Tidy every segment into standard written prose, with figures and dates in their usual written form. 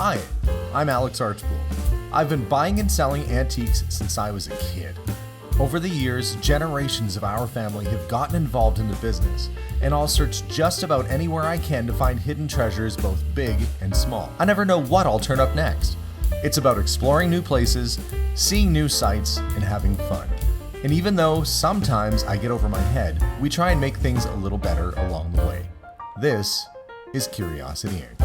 Hi, I'm Alex Archbold. I've been buying and selling antiques since I was a kid. Over the years, generations of our family have gotten involved in the business, and I'll search just about anywhere I can to find hidden treasures both big and small. I never know what I'll turn up next. It's about exploring new places, seeing new sights, and having fun. And even though sometimes I get over my head, we try and make things a little better along the way. This is Curiosity Inc.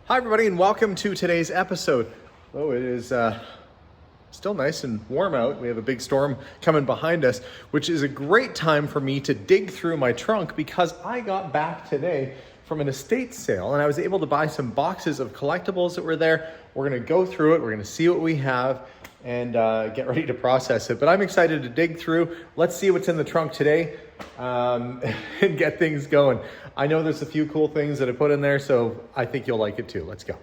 Hi everybody and welcome to today's episode. Oh, it is still nice and warm out. We have a big storm coming behind us, which is a great time for me to dig through my trunk because I got back today from an estate sale and I was able to buy some boxes of collectibles that were there. We're gonna go through it, we're gonna see what we have and get ready to process it. But I'm excited to dig through. Let's see what's in the trunk today and get things going. I know there's a few cool things that I put in there, so I think you'll like it too. Let's go.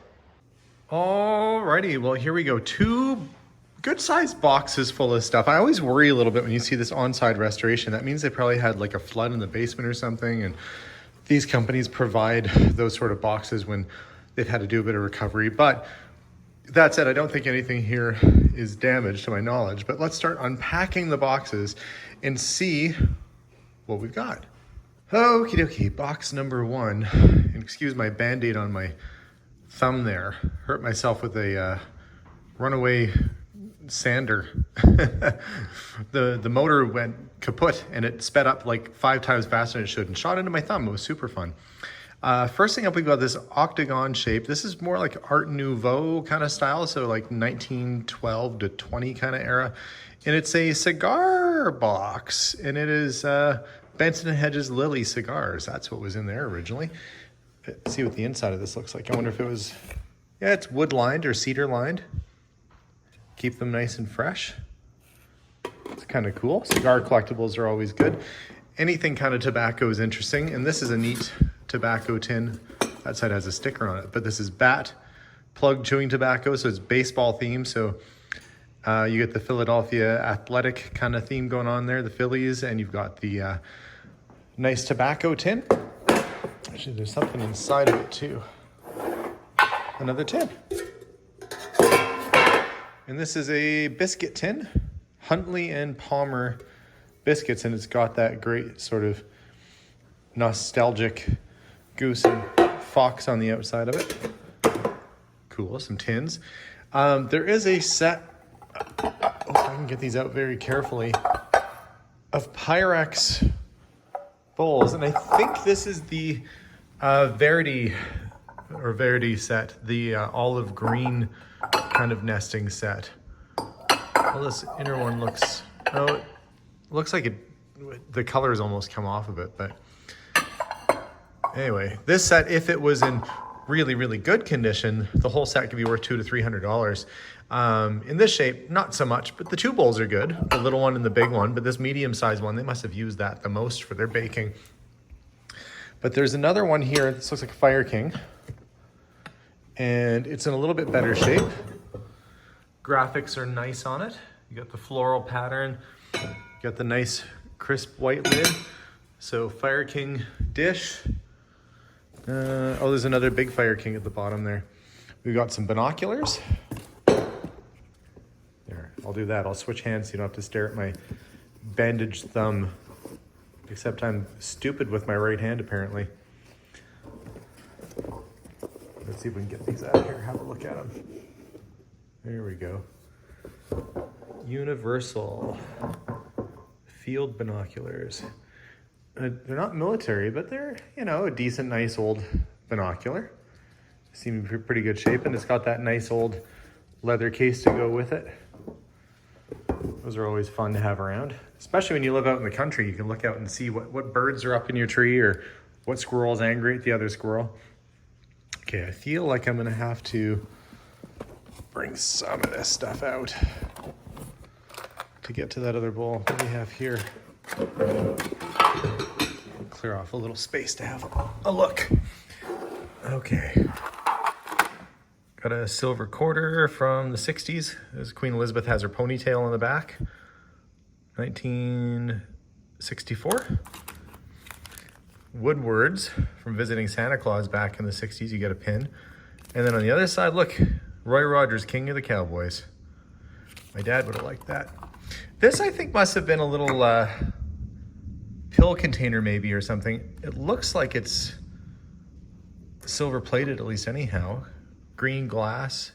Alrighty, well here we go. Two good sized boxes full of stuff. I always worry a little bit when you see this on-site restoration. That means they probably had like a flood in the basement or something, and these companies provide those sort of boxes when they've had to do a bit of recovery. But that said, I don't think anything here is damaged to my knowledge, but let's start unpacking the boxes and see what we've got. Okie dokie, box number one. And excuse my band-aid on my thumb there. Hurt myself with a runaway sander. The motor went kaput and it sped up like 5 times faster than it should and shot into my thumb. It was super fun. First thing up, we've got this octagon shape. This is more like Art Nouveau kind of style, so like 1912 to 20 kind of era. And it's a cigar box, and it is Benson & Hedges Lily cigars. That's what was in there originally. Let's see what the inside of this looks like. I wonder if it was, yeah, it's wood lined or cedar lined. Keep them nice and fresh. It's kind of cool. Cigar collectibles are always good. Anything kind of tobacco is interesting, and this is a neat tobacco tin. That side has a sticker on it, but this is Bat plug chewing tobacco, so it's baseball themed. So you get the Philadelphia athletic kind of theme going on there, the Phillies, and you've got the nice tobacco tin. Actually, there's something inside of it too. Another tin. And this is a biscuit tin, Huntley and Palmer biscuits, and it's got that great sort of nostalgic goose and fox on the outside of it. Cool, some tins. There is a set, if I can get these out very carefully, of Pyrex bowls, and I think this is the Verity set, the olive green kind of nesting set. Well, this inner one looks, oh, it looks like the color's almost come off of it, but anyway, this set, if it was in really, really good condition, the whole set could be worth $200 to $300. In this shape, not so much, but the two bowls are good, the little one and the big one, but this medium-sized one, they must have used that the most for their baking. But there's another one here, this looks like a Fire King, and it's in a little bit better shape. Graphics are nice on it. You got the floral pattern, you got the nice crisp white lid. So Fire King dish. Oh, there's another big Fire King at the bottom there. We've got some binoculars. There, I'll do that. I'll switch hands so you don't have to stare at my bandaged thumb. Except I'm stupid with my right hand, apparently. Let's see if we can get these out of here, have a look at them. There we go. Universal field binoculars. They're not military, but they're, you know, a decent, nice old binocular. Seem in pretty good shape, and it's got that nice old leather case to go with it. Those are always fun to have around, especially when you live out in the country. You can look out and see what birds are up in your tree or what squirrel's angry at the other squirrel. Okay, I feel like I'm gonna have to bring some of this stuff out to get to that other bowl. What do we have here? Clear off a little space to have a look. Okay. Got a silver quarter from the 60s. As Queen Elizabeth has her ponytail on the back. 1964. Woodwards from visiting Santa Claus back in the 60s. You get a pin. And then on the other side, look, Roy Rogers, King of the Cowboys. My dad would have liked that. This, I think, must have been a little pill container maybe or something. It looks like it's silver plated, at least anyhow. Green glass.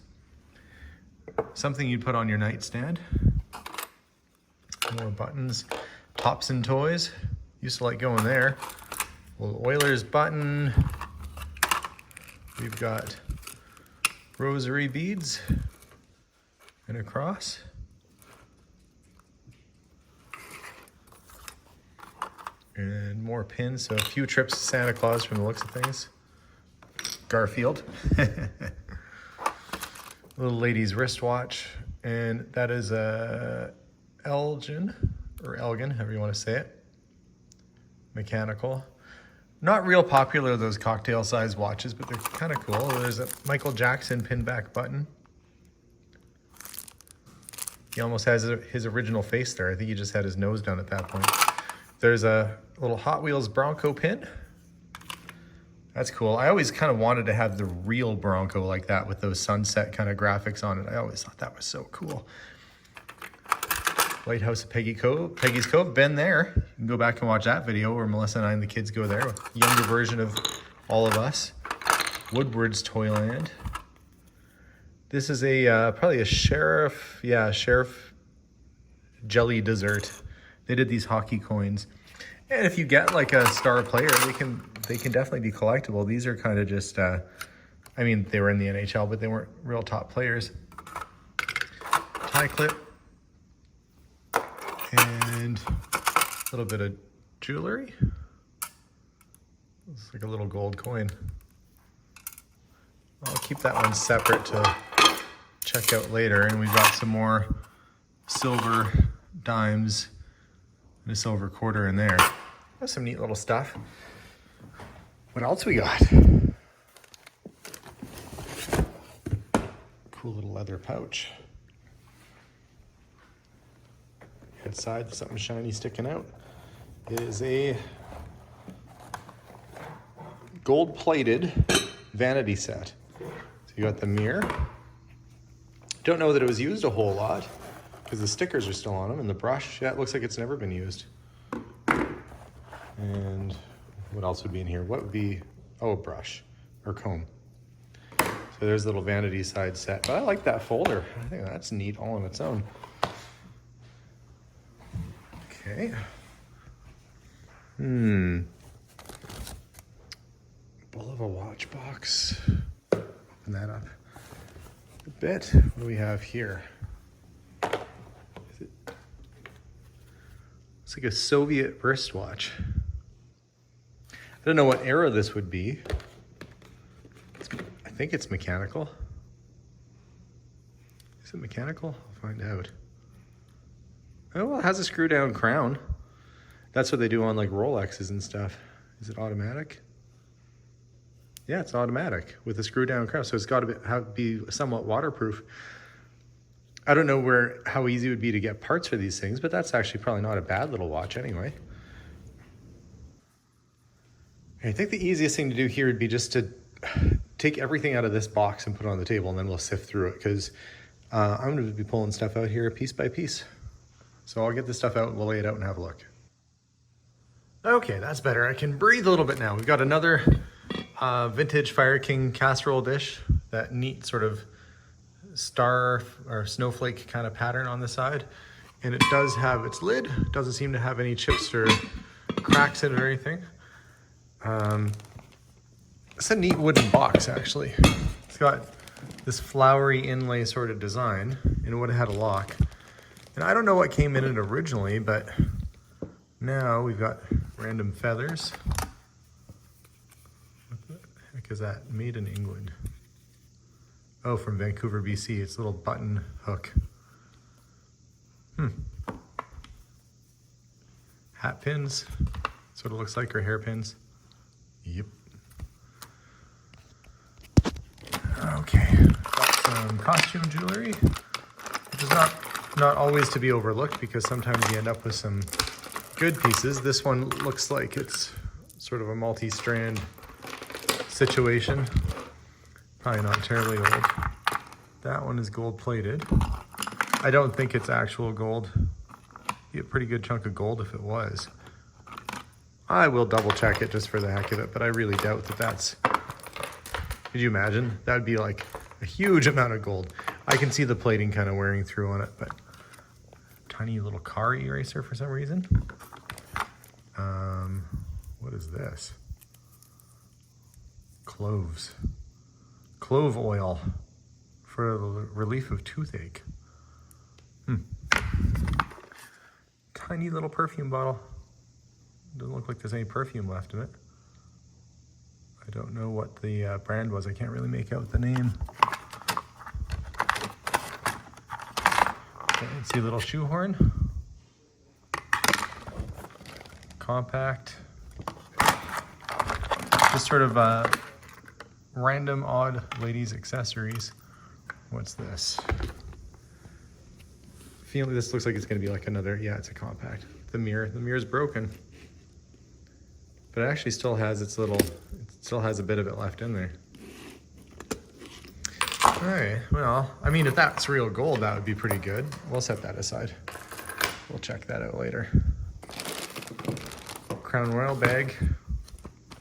Something you'd put on your nightstand. More buttons. Pops and toys. Used to like going there. Little Oilers button. We've got rosary beads and a cross. And more pins, so a few trips to Santa Claus from the looks of things. Garfield. Little lady's wristwatch, and that is a Elgin, or Elgin, however you want to say it. Mechanical. Not real popular, those cocktail size watches, but they're kind of cool. There's a Michael Jackson pin back button. He almost has his original face there. I think he just had his nose done at that point. There's a little Hot Wheels Bronco pin. That's cool. I always kind of wanted to have the real Bronco like that with those sunset kind of graphics on it. I always thought that was so cool. Lighthouse of Peggy's Cove, been there. You can go back and watch that video where Melissa and I and the kids go there. Younger version of all of us. Woodward's Toyland. This is a probably a sheriff jelly dessert. They did these hockey coins. And if you get like a star player, they can definitely be collectible. These are kind of just, I mean, they were in the NHL, but they weren't real top players. Tie clip. And a little bit of jewelry. It's like a little gold coin. I'll keep that one separate to check out later. And we've got some more silver dimes and a silver quarter in there. That's some neat little stuff. What else we got? Cool little leather pouch. Inside, something shiny sticking out. It is a gold-plated vanity set. So you got the mirror. Don't know that it was used a whole lot because the stickers are still on them, and the brush, yeah, it looks like it's never been used. And what else would be in here? What would be, oh, a brush or comb. So there's a little vanity side set. But I like that folder. I think that's neat all on its own. Okay. Bulova watch box. Open that up a bit. What do we have here? It's like a Soviet wristwatch. I don't know what era this would be. I think it's mechanical. Is it mechanical? I'll find out. Oh, well, it has a screw down crown. That's what they do on like Rolexes and stuff. Is it automatic? Yeah, it's automatic with a screw down crown. So it's got to be somewhat waterproof. I don't know how easy it would be to get parts for these things, but that's actually probably not a bad little watch anyway. I think the easiest thing to do here would be just to take everything out of this box and put it on the table, and then we'll sift through it because I'm going to be pulling stuff out here piece by piece. So I'll get this stuff out and we'll lay it out and have a look. Okay, that's better. I can breathe a little bit now. We've got another vintage Fire King casserole dish, that neat sort of star or snowflake kind of pattern on the side. And it does have its lid. It doesn't seem to have any chips or cracks in it or anything. It's a neat wooden box, actually. It's got this flowery inlay sort of design, and it would have had a lock. And I don't know what came in it originally, but now we've got random feathers. What the heck is that? Made in England. Oh, from Vancouver, BC. It's a little button hook. Hat pins. That's what it looks like, or hairpins. Yep. Okay, got some costume jewelry, which is not always to be overlooked because sometimes you end up with some good pieces. This one looks like it's sort of a multi-strand situation. Probably not terribly old. That one is gold plated. I don't think it's actual gold. Be a pretty good chunk of gold if it was. I will double check it just for the heck of it, but I really doubt that that's... Could you imagine? That would be like a huge amount of gold. I can see the plating kind of wearing through on it, but tiny little car eraser for some reason. What is this? Cloves. Clove oil for the relief of toothache. Tiny little perfume bottle. Doesn't look like there's any perfume left in it. I don't know what the brand was. I can't really make out the name. Fancy little shoehorn. Compact. Just sort of random odd ladies accessories. What's this? Feeling this looks like it's going to be like another, yeah, it's a compact. The mirror's broken. But it actually still has its little, it still has a bit of it left in there. All right, well, I mean, if that's real gold, that would be pretty good. We'll set that aside. We'll check that out later. Crown Royal bag.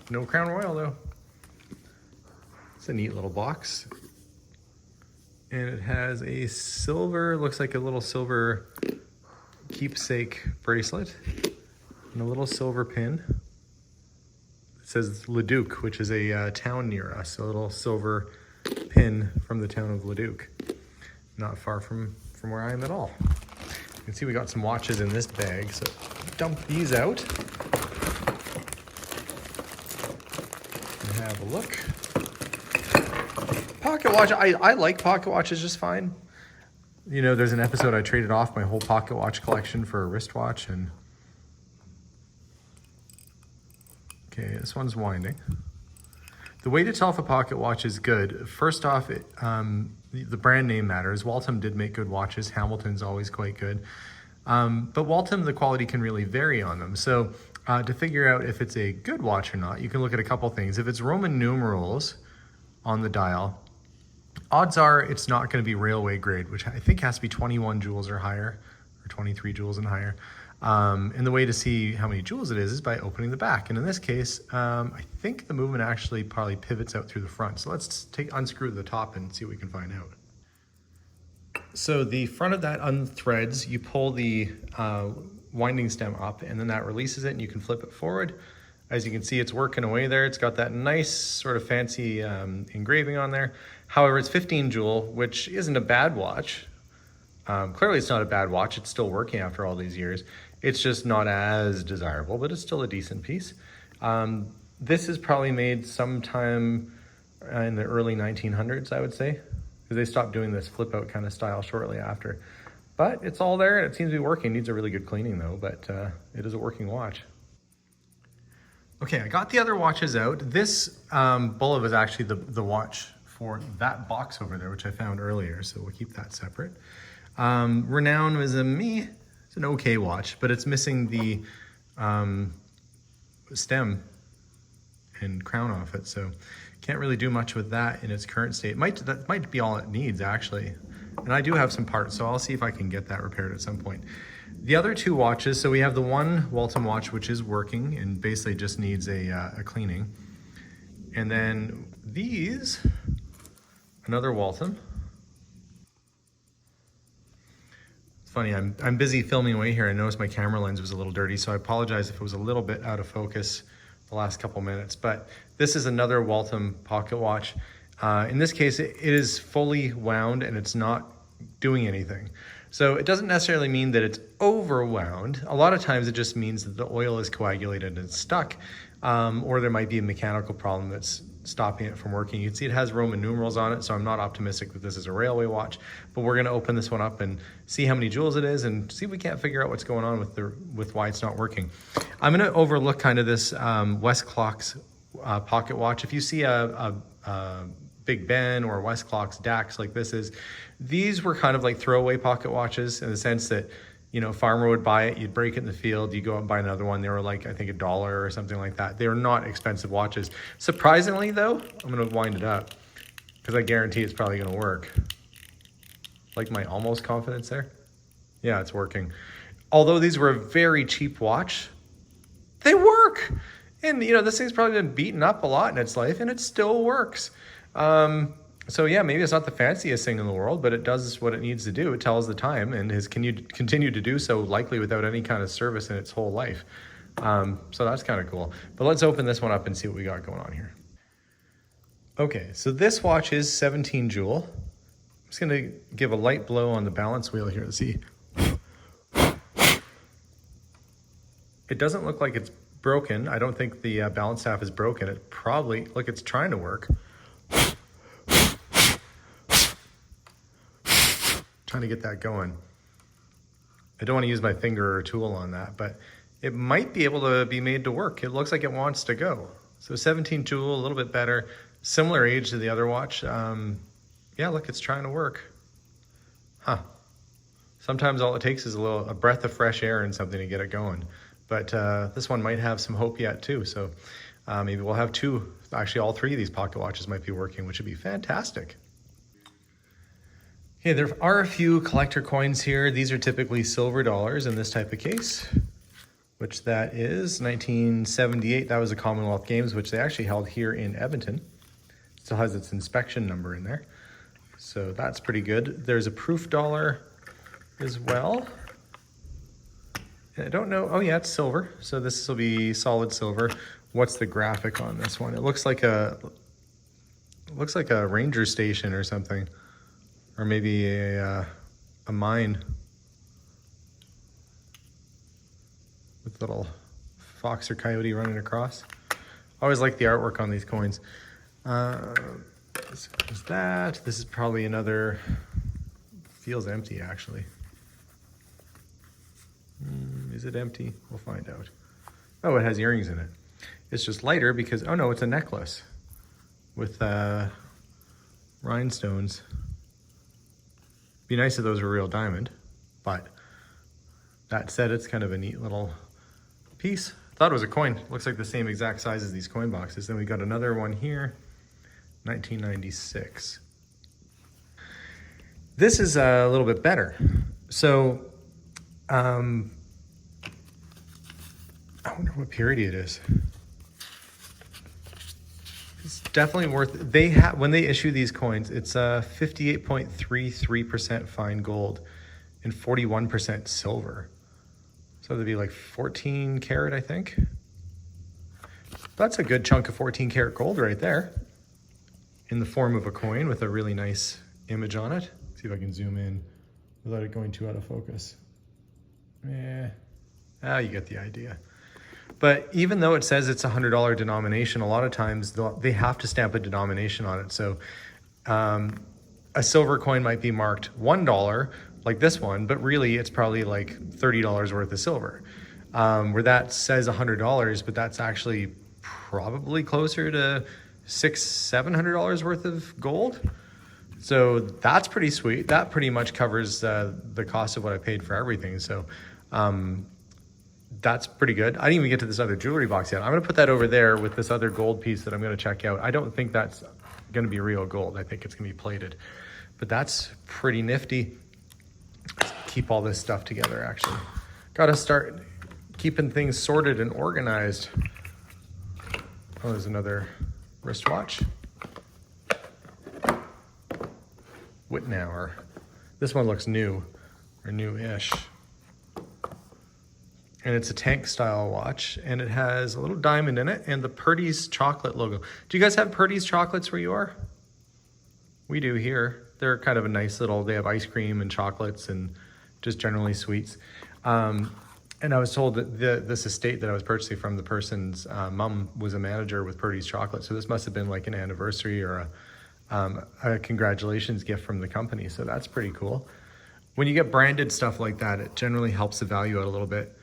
No Crown Royal though. It's a neat little box. And it has a silver, looks like a little silver keepsake bracelet and a little silver pin. It says Leduc, which is a town near us, a little silver pin from the town of Leduc. Not far from where I am at all. You can see we got some watches in this bag, so dump these out and have a look. Pocket watch, I like pocket watches just fine. You know, there's an episode I traded off my whole pocket watch collection for a wristwatch, and okay, this one's winding. The way to tell if a pocket watch is good, first off, the brand name matters. Waltham did make good watches. Hamilton's always quite good. But Waltham, the quality can really vary on them. So to figure out if it's a good watch or not, you can look at a couple things. If it's Roman numerals on the dial, odds are it's not going to be railway grade, which I think has to be 21 joules or higher, or 23 joules and higher. And the way to see how many joules it is by opening the back. And in this case, I think the movement actually probably pivots out through the front. So let's unscrew the top and see what we can find out. So the front of that unthreads, you pull the winding stem up, and then that releases it and you can flip it forward. As you can see, it's working away there. It's got that nice sort of fancy engraving on there. However, it's 15 joule, which isn't a bad watch. Clearly it's not a bad watch. It's still working after all these years. It's just not as desirable, but it's still a decent piece. This is probably made sometime in the early 1900s, I would say, because they stopped doing this flip out kind of style shortly after. But it's all there, and it seems to be working. Needs a really good cleaning though, but it is a working watch. Okay, I got the other watches out. This bullet was actually the watch for that box over there, which I found earlier, so we'll keep that separate. Renown was it's an okay watch, but it's missing the stem and crown off it, so can't really do much with that in its current state. That might be all it needs, actually. And I do have some parts, so I'll see if I can get that repaired at some point. The other two watches, so we have the one Waltham watch, which is working and basically just needs a cleaning. And then these, another Waltham. It's funny, I'm busy filming away here. I noticed my camera lens was a little dirty, so I apologize if it was a little bit out of focus the last couple minutes. But this is another Waltham pocket watch. In this case, it is fully wound and it's not doing anything. So it doesn't necessarily mean that it's overwound. A lot of times it just means that the oil is coagulated and it's stuck, or there might be a mechanical problem that's stopping it from working. You can see it has Roman numerals on it, so I'm not optimistic that this is a railway watch, but we're gonna open this one up and see how many joules it is and see if we can't figure out what's going on with why it's not working. I'm gonna overlook kind of this Westclox pocket watch. If you see a Big Ben or Westclox Dax like this is, these were kind of like throwaway pocket watches in the sense that, you know, farmer would buy it, you'd break it in the field, you go out and buy another one. They were like, I think $1 or something like that. They were not expensive watches. Surprisingly though, I'm gonna wind it up because I guarantee it's probably gonna work. Like my almost confidence there. Yeah, it's working. Although these were a very cheap watch, they work. And you know, this thing's probably been beaten up a lot in its life and it still works. So yeah, maybe it's not the fanciest thing in the world, but it does what it needs to do. It tells the time and has continued to do so, likely without any kind of service in its whole life. So that's kind of cool. But let's open this one up and see what we got going on here. Okay, so this watch is 17 Joule. I'm just gonna give a light blow on the balance wheel here to see. It doesn't look like it's broken. I don't think the balance staff is broken. It probably, look, it's trying to work. Trying to get that going. I don't want to use my finger or tool on that, but it might be able to be made to work. It looks like it wants to go. So 17 Joule, a little bit better. Similar age to the other watch. Yeah, look, it's trying to work. Huh. Sometimes all it takes is a breath of fresh air and something to get it going. But this one might have some hope yet too. So maybe we'll have two, actually all three of these pocket watches might be working, which would be fantastic. Okay, there are a few collector coins here. These are typically silver dollars in this type of case, which that is 1978. That was the Commonwealth Games, which they actually held here in Edmonton. Still has its inspection number in there. So that's pretty good. There's a proof dollar as well. I don't know. Oh yeah, it's silver. So this will be solid silver. What's the graphic on this one? It looks like a ranger station or something, or maybe a mine with little fox or coyote running across. I always like the artwork on these coins. This is that. This is probably another. Feels empty actually. Is it empty? We'll find out. Oh, it has earrings in it. It's just lighter because, oh no, it's a necklace with rhinestones. Be nice if those were real diamond, but that said, it's kind of a neat little piece. Thought it was a coin. Looks like the same exact size as these coin boxes. Then we got another one here, 1996. This is a little bit better. So, I wonder what period it is. It's definitely worth. When they issue these coins, it's 58.33% fine gold and 41% silver. So that'd be like 14 karat, I think. That's a good chunk of 14 karat gold right there, in the form of a coin with a really nice image on it. See if I can zoom in without it going too out of focus. Yeah, you get the idea. But even though it says it's a $100 denomination, a lot of times they have to stamp a denomination on it. So a silver coin might be marked $1, like this one, but really it's probably like $30 worth of silver. Where that says $100, but that's actually probably closer to $600-700 worth of gold. So that's pretty sweet. That pretty much covers the cost of what I paid for everything. So that's pretty good. I didn't even get to this other jewelry box yet. I'm gonna put that over there with this other gold piece that I'm gonna check out. I don't think that's gonna be real gold. I think it's gonna be plated, but that's pretty nifty. Let's keep all this stuff together actually. Gotta start keeping things sorted and organized. Oh, there's another wristwatch. Whitnauer. This one looks new, or new-ish. And it's a tank style watch, and it has a little diamond in it and the Purdy's chocolate logo. Do you guys have Purdy's chocolates where you are? We do here. They're kind of a nice little, they have ice cream and chocolates and just generally sweets. And I was told that this estate that I was purchasing from, the person's mom was a manager with Purdy's chocolate. So this must have been like an anniversary or a congratulations gift from the company. So that's pretty cool. When you get branded stuff like that, it generally helps the value out a little bit,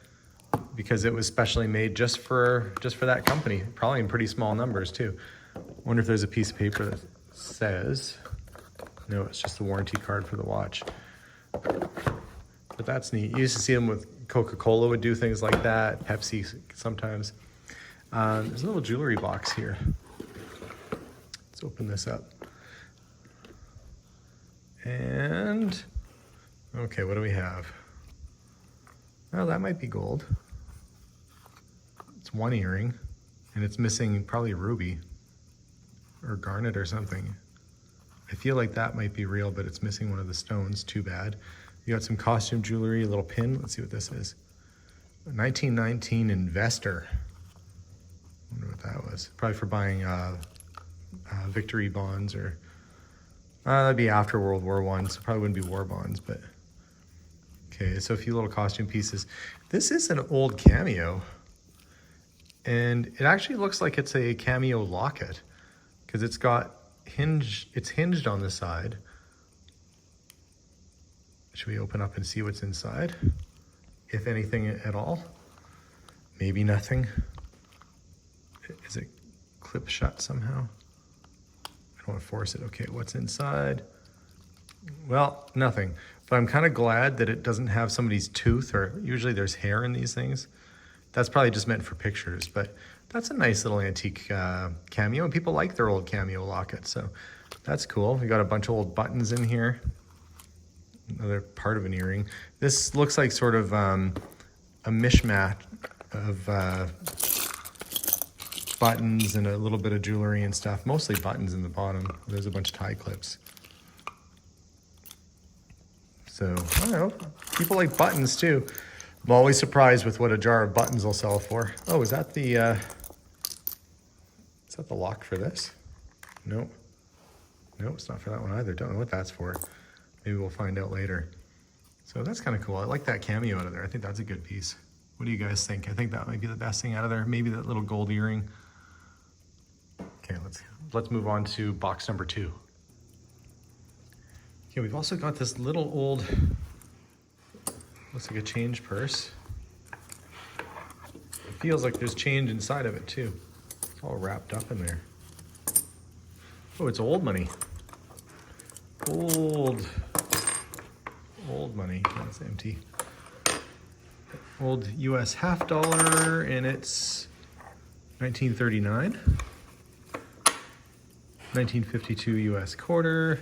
because it was specially made just for that company, probably in pretty small numbers too. I wonder if there's a piece of paper that says, no, it's just the warranty card for the watch. But but that's neat. You used to see them with Coca-Cola would do things like that, Pepsi sometimes. There's a little jewelry box here. Let's open this up. And, okay, what do we have? Oh, that might be gold. It's one earring, and it's missing probably a ruby or garnet or something. I feel like that might be real, but it's missing one of the stones. Too bad. You got some costume jewelry, a little pin. Let's see what this is. A 1919 Investor. I wonder what that was. Probably for buying victory bonds, or that'd be after World War I, so probably wouldn't be war bonds, but okay, so a few little costume pieces. This is an old cameo, and it actually looks like it's a cameo locket because it's got it's hinged on the side. Should we open up and see what's inside? If anything at all? Maybe nothing. Is it clip shut somehow? I don't want to force it. Okay, what's inside? Well, nothing. But I'm kind of glad that it doesn't have somebody's tooth, or usually there's hair in these things. That's probably just meant for pictures, but that's a nice little antique cameo, and people like their old cameo lockets, so that's cool. We got a bunch of old buttons in here. Another part of an earring. This looks like sort of a mishmash of buttons and a little bit of jewelry and stuff. Mostly buttons in the bottom. There's a bunch of tie clips. So, I don't know. People like buttons too. I'm always surprised with what a jar of buttons will sell for. Oh, is that the lock for this? No. No, it's not for that one either. Don't know what that's for. Maybe we'll find out later. So that's kind of cool. I like that cameo out of there. I think that's a good piece. What do you guys think? I think that might be the best thing out of there. Maybe that little gold earring. Okay, let's move on to box number 2. Okay, we've also got this little old, looks like a change purse. It feels like there's change inside of it too. It's all wrapped up in there. Oh, it's old money. Old money. That's empty. Old US $50, and it's 1939. 1952 US quarter.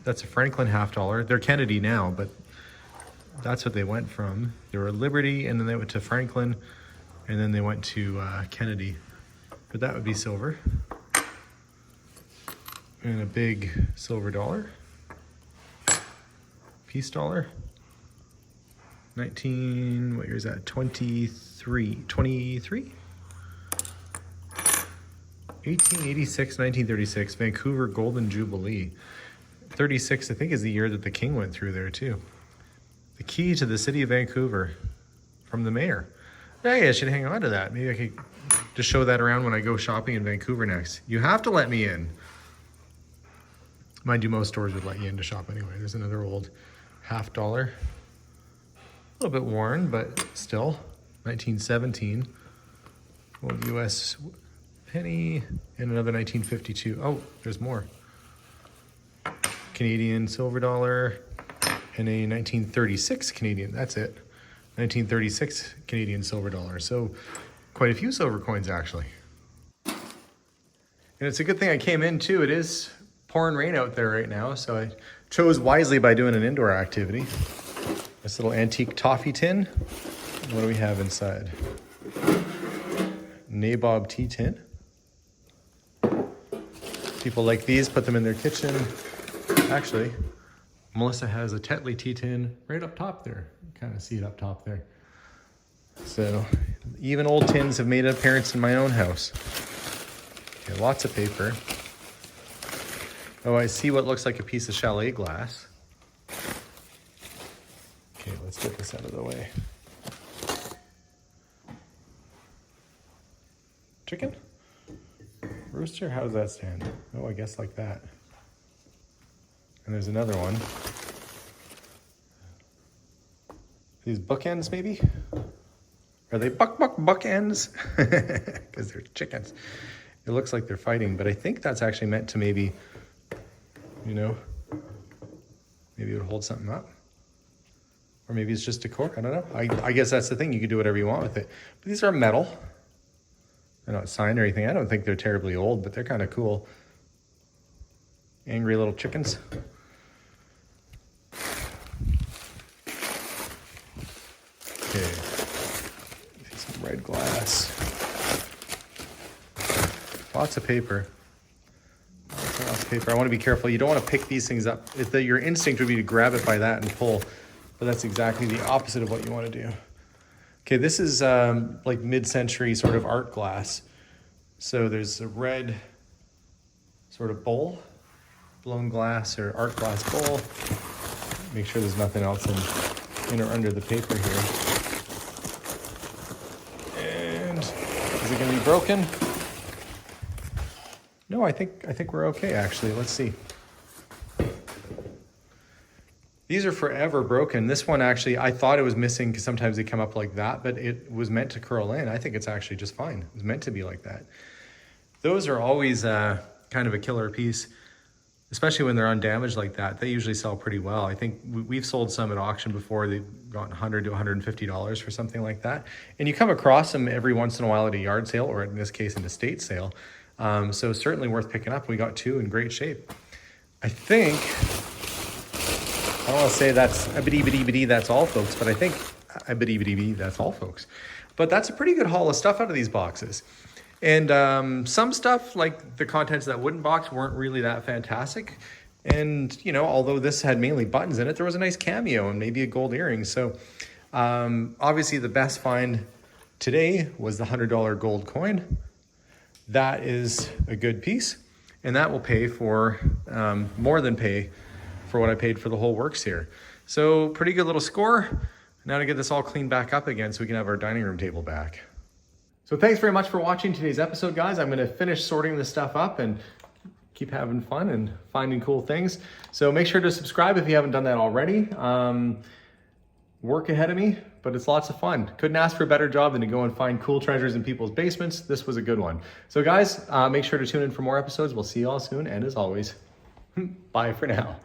That's a Franklin $50. They're Kennedy now, but that's what they went from. They were Liberty, and then they went to Franklin, and then they went to Kennedy. But that would be silver. And a big silver dollar. Peace dollar. what year is that? 23? 1886, 1936, Vancouver Golden Jubilee. 36, I think, is the year that the king went through there too. The key to the city of Vancouver from the mayor. Hey, I should hang on to that. Maybe I could just show that around when I go shopping in Vancouver next. You have to let me in. Mind you, most stores would let you in to shop anyway. There's another old $50. A little bit worn, but still. 1917. Old US penny. And another 1952. Oh, there's more. Canadian silver dollar. And a 1936 Canadian. That's it. 1936 Canadian silver dollar. So quite a few silver coins, actually. And it's a good thing I came in, too. It is pouring rain out there right now, so I chose wisely by doing an indoor activity. This little antique toffee tin. What do we have inside? Nabob tea tin. People like these, put them in their kitchen. Actually, Melissa has a Tetley tea tin right up top there. You kind of see it up top there. So even old tins have made an appearance in my own house. Okay, lots of paper. Oh, I see what looks like a piece of chalet glass. Okay, let's get this out of the way. Chicken? Rooster? How does that stand? Oh, I guess like that. And there's another one. These bookends, maybe? Are they bookends? Because they're chickens. It looks like they're fighting, but I think that's actually meant to maybe, you know, maybe it would hold something up. Or maybe it's just decor, I don't know. I guess that's the thing, you can do whatever you want with it. But these are metal. They're not signed or anything. I don't think they're terribly old, but they're kind of cool. Angry little chickens. Okay, some red glass. Lots of paper. Lots of paper. I want to be careful. You don't want to pick these things up. Your instinct would be to grab it by that and pull, but that's exactly the opposite of what you want to do. Okay, this is like mid-century sort of art glass. So there's a red sort of bowl, blown glass or art glass bowl. Make sure there's nothing else in or under the paper here. And is it going to be broken? No, I think we're okay actually. Let's see. These are forever broken. This one actually, I thought it was missing because sometimes they come up like that, but it was meant to curl in. I think it's actually just fine. It was meant to be like that. Those are always kind of a killer piece, especially when they're undamaged like that. They usually sell pretty well. I think we've sold some at auction before. They've gotten $100 to $150 for something like that. And you come across them every once in a while at a yard sale, or in this case, an estate sale. So certainly worth picking up. We got two in great shape. I think, I don't want to say that's a bitty that's all folks, but I think a bitty that's all folks. But that's a pretty good haul of stuff out of these boxes. And some stuff, like the contents of that wooden box, weren't really that fantastic. And, you know, although this had mainly buttons in it, there was a nice cameo and maybe a gold earring. So obviously the best find today was the $100 gold coin. That is a good piece, and that will pay for, more than pay for what I paid for the whole works here. So pretty good little score. Now to get this all cleaned back up again so we can have our dining room table back. So thanks very much for watching today's episode, guys. I'm gonna finish sorting this stuff up and keep having fun and finding cool things. So make sure to subscribe if you haven't done that already. Work ahead of me, but it's lots of fun. Couldn't ask for a better job than to go and find cool treasures in people's basements. This was a good one. So guys, make sure to tune in for more episodes. We'll see you all soon. And as always, bye for now.